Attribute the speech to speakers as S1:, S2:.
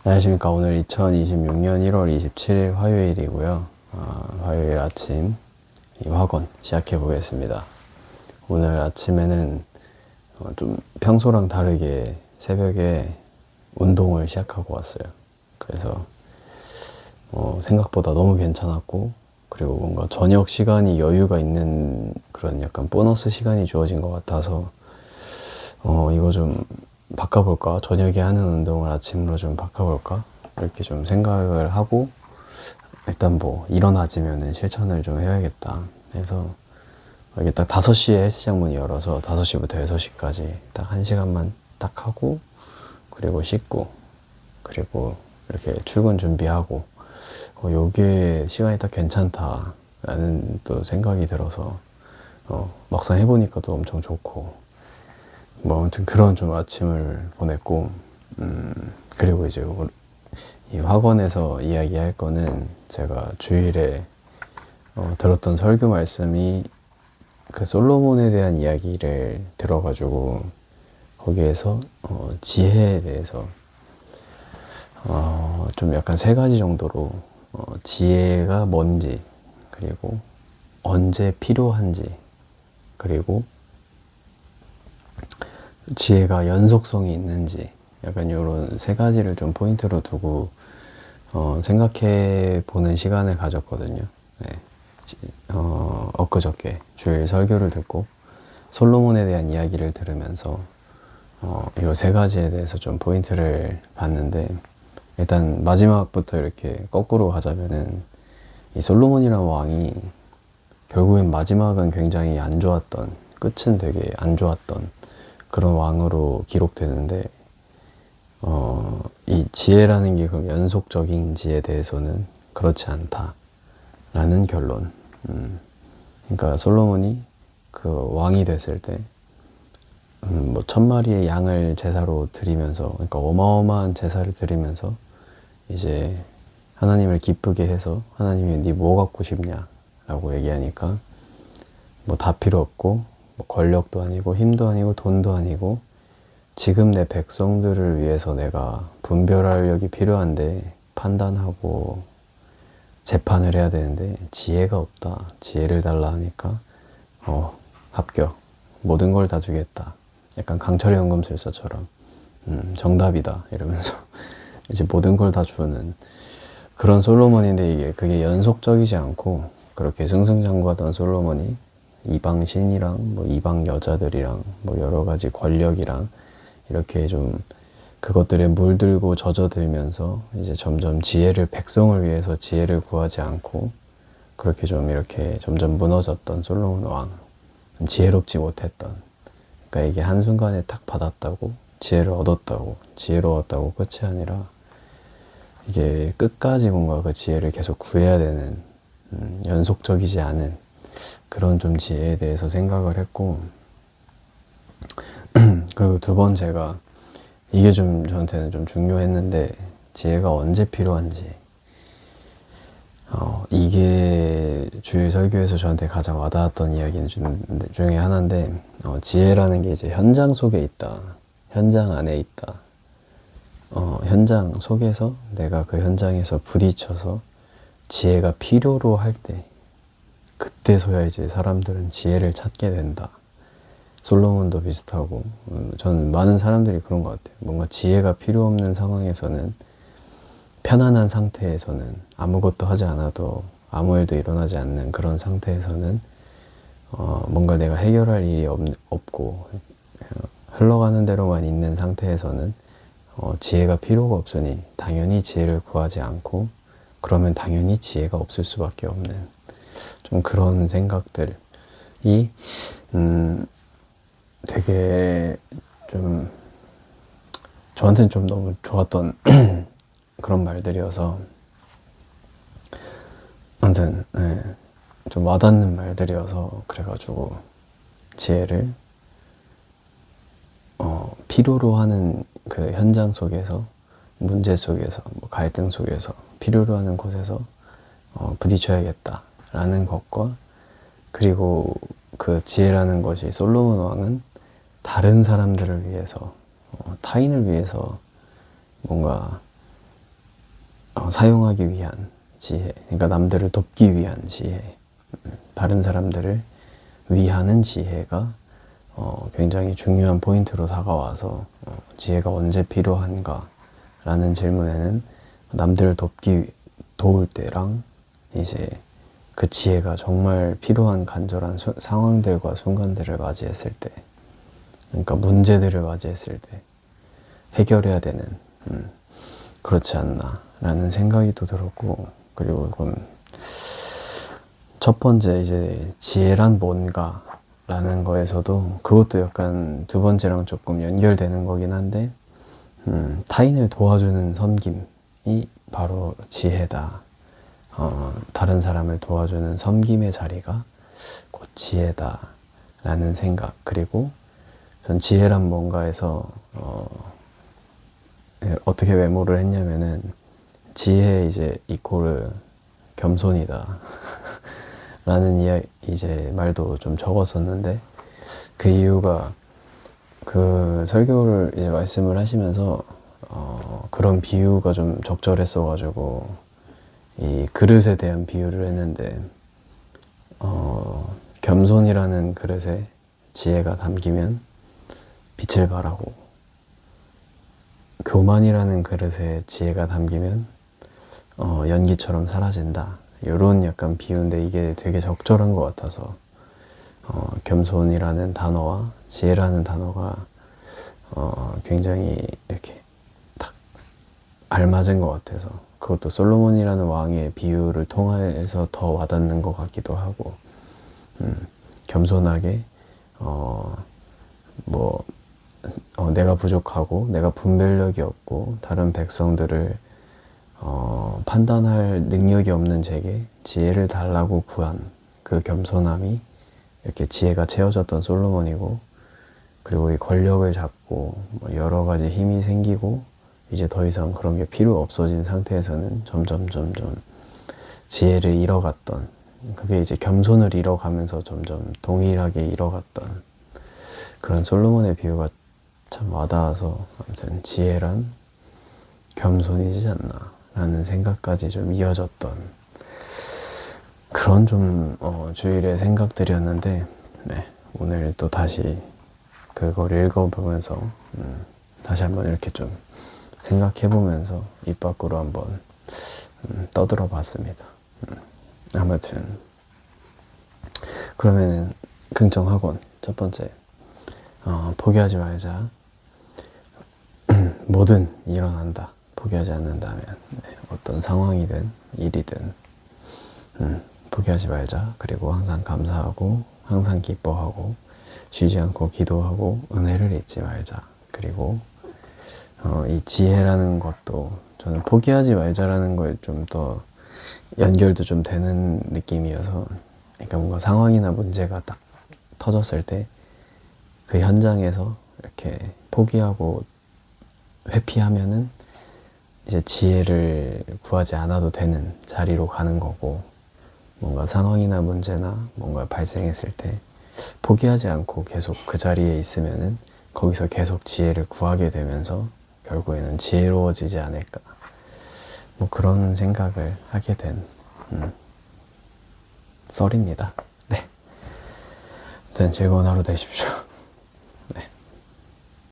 S1: 안녕하십니까. 오늘 2026년 1월 27일 화요일이고요. 화요일 아침 이 학원 시작해 보겠습니다. 오늘 아침에는 좀 평소랑 다르게 새벽에 운동을 시작하고 왔어요. 그래서 생각보다 너무 괜찮았고, 그리고 뭔가 저녁 시간이 여유가 있는 그런 약간 보너스 시간이 주어진 것 같아서 이거 좀 바꿔볼까? 저녁에 하는 운동을 아침으로 좀 바꿔볼까? 이렇게 좀 생각을 하고, 일단 뭐 일어나지면은 실천을 좀 해야겠다 해서 이게 딱 5시에 헬스장 문이 열어서 5시부터 6시까지 딱 1시간만 딱 하고, 그리고 씻고, 그리고 이렇게 출근 준비하고, 요게 시간이 딱 괜찮다라는 또 생각이 들어서 막상 해보니까 또 엄청 좋고, 뭐 아무튼 그런 좀 아침을 보냈고, 그리고 이제 이 학원에서 이야기할 거는 제가 주일에 들었던 설교 말씀이 그 솔로몬에 대한 이야기를 들어가지고, 거기에서 지혜에 대해서 좀 약간 3가지 정도로 지혜가 뭔지, 그리고 언제 필요한지, 그리고 지혜가 연속성이 있는지, 약간 이런 3가지를 좀 포인트로 두고 생각해 보는 시간을 가졌거든요. 네. 엊그저께 주일 설교를 듣고 솔로몬에 대한 이야기를 들으면서 이 3가지에 대해서 좀 포인트를 봤는데, 일단 마지막부터 이렇게 거꾸로 가자면은 이 솔로몬이라는 왕이 결국엔 마지막은 굉장히 안 좋았던, 끝은 되게 안 좋았던 그런 왕으로 기록되는데, 이 지혜라는 게 그럼 연속적인지에 대해서는 그렇지 않다라는 결론. 그러니까 솔로몬이 그 왕이 됐을 때, 뭐 1000마리의 양을 제사로 드리면서, 그러니까 어마어마한 제사를 드리면서 이제 하나님을 기쁘게 해서, 하나님이 네 뭐 갖고 싶냐라고 얘기하니까 뭐 다 필요 없고, 뭐 권력도 아니고 힘도 아니고 돈도 아니고, 지금 내 백성들을 위해서 내가 분별하력이 필요한데, 판단하고 재판을 해야 되는데 지혜가 없다, 지혜를 달라 하니까 합격, 모든 걸 다 주겠다, 약간 강철의 연금술사처럼 정답이다 이러면서 이제 모든 걸 다 주는 그런 솔로몬인데, 그게 연속적이지 않고 그렇게 승승장구하던 솔로몬이 이방 신이랑 뭐 이방 여자들이랑 뭐 여러 가지 권력이랑 이렇게 좀 그것들에 물들고 젖어들면서 이제 점점 지혜를, 백성을 위해서 지혜를 구하지 않고 그렇게 좀 이렇게 점점 무너졌던 솔로몬 왕, 지혜롭지 못했던, 그러니까 이게 한순간에 딱 받았다고 지혜를 얻었다고, 지혜로웠다고 끝이 아니라 이게 끝까지 뭔가 그 지혜를 계속 구해야 되는, 연속적이지 않은 그런 좀 지혜에 대해서 생각을 했고, 그리고 2번째가 이게 좀 저한테는 좀 중요했는데, 지혜가 언제 필요한지. 이게 주일 설교에서 저한테 가장 와닿았던 이야기 중에 하나인데, 지혜라는 게 이제 현장 속에 있다, 현장 안에 있다. 현장 속에서 내가 그 현장에서 부딪혀서 지혜가 필요로 할 때, 그때서야 이제 사람들은 지혜를 찾게 된다. 솔로몬도 비슷하고, 저는 많은 사람들이 그런 것 같아요. 뭔가 지혜가 필요 없는 상황에서는, 편안한 상태에서는, 아무것도 하지 않아도 아무 일도 일어나지 않는 그런 상태에서는 뭔가 내가 해결할 일이 없고 흘러가는 대로만 있는 상태에서는 지혜가 필요가 없으니 당연히 지혜를 구하지 않고, 그러면 당연히 지혜가 없을 수밖에 없는 좀 그런 생각들이 되게 좀 저한테는 좀 너무 좋았던 그런 말들이어서, 아무튼 좀 와닿는 말들이어서, 그래가지고 지혜를 필요로 하는 그 현장 속에서, 문제 속에서, 뭐 갈등 속에서, 필요로 하는 곳에서 부딪혀야겠다라는 것과, 그리고 그 지혜라는 것이, 솔로몬 왕은 다른 사람들을 위해서, 타인을 위해서 뭔가 사용하기 위한 지혜, 그러니까 남들을 돕기 위한 지혜, 다른 사람들을 위하는 지혜가 굉장히 중요한 포인트로 다가와서 지혜가 언제 필요한가 라는 질문에는 남들을 도울 때랑 이제 그 지혜가 정말 필요한 간절한 상황들과 순간들을 맞이했을 때, 그러니까 문제들을 맞이했을 때 해결해야 되는, 그렇지 않나 라는 생각이 또 들었고, 그리고 그건 첫 번째 이제 지혜란 뭔가 라는 거에서도 그것도 약간 두 번째랑 조금 연결되는 거긴 한데, 타인을 도와주는 섬김이 바로 지혜다. 다른 사람을 도와주는 섬김의 자리가 곧 지혜다 라는 생각. 그리고 전 지혜란 뭔가에서 어떻게 메모를 했냐면은, 지혜 이제 이코르 겸손이다 라는 이제 말도 좀 적었었는데, 그 이유가 그 설교를 이제 말씀을 하시면서 그런 비유가 좀 적절했어가지고 이 그릇에 대한 비유를 했는데, 겸손이라는 그릇에 지혜가 담기면 빛을 발하고, 교만이라는 그릇에 지혜가 담기면 연기처럼 사라진다. 이런 약간 비유인데 이게 되게 적절한 것 같아서 겸손이라는 단어와 지혜라는 단어가 굉장히 이렇게 딱 알맞은 것 같아서, 그것도 솔로몬이라는 왕의 비유를 통해서 더 와닿는 것 같기도 하고, 겸손하게 내가 부족하고 내가 분별력이 없고 다른 백성들을 판단할 능력이 없는 제게 지혜를 달라고 구한 그 겸손함이 이렇게 지혜가 채워졌던 솔로몬이고, 그리고 이 권력을 잡고 여러 가지 힘이 생기고 이제 더 이상 그런 게 필요 없어진 상태에서는 점점 지혜를 잃어갔던, 그게 이제 겸손을 잃어가면서 점점 동일하게 잃어갔던 그런 솔로몬의 비유가 참 와닿아서, 아무튼 지혜란 겸손이지 않나 라는 생각까지 좀 이어졌던 그런 좀 주일의 생각들이었는데, 네, 오늘 또 다시 그걸 읽어보면서 다시 한번 이렇게 좀 생각해보면서 입 밖으로 한번 떠들어 봤습니다. 아무튼 그러면은 긍정학원 첫 번째, 포기하지 말자. 뭐든 일어난다. 포기하지 않는다면, 어떤 상황이든 일이든 포기하지 말자. 그리고 항상 감사하고 항상 기뻐하고 쉬지 않고 기도하고 은혜를 잊지 말자. 그리고 이 지혜라는 것도 저는 포기하지 말자라는 거에 좀 더 연결도 좀 되는 느낌이어서, 그러니까 뭔가 상황이나 문제가 딱 터졌을 때 그 현장에서 이렇게 포기하고 회피하면은 이제 지혜를 구하지 않아도 되는 자리로 가는 거고, 뭔가 상황이나 문제나 뭔가 발생했을 때 포기하지 않고 계속 그 자리에 있으면은 거기서 계속 지혜를 구하게 되면서 결국에는 지혜로워지지 않을까, 뭐 그런 생각을 하게 된 썰입니다. 네. 아무튼 즐거운 하루 되십시오.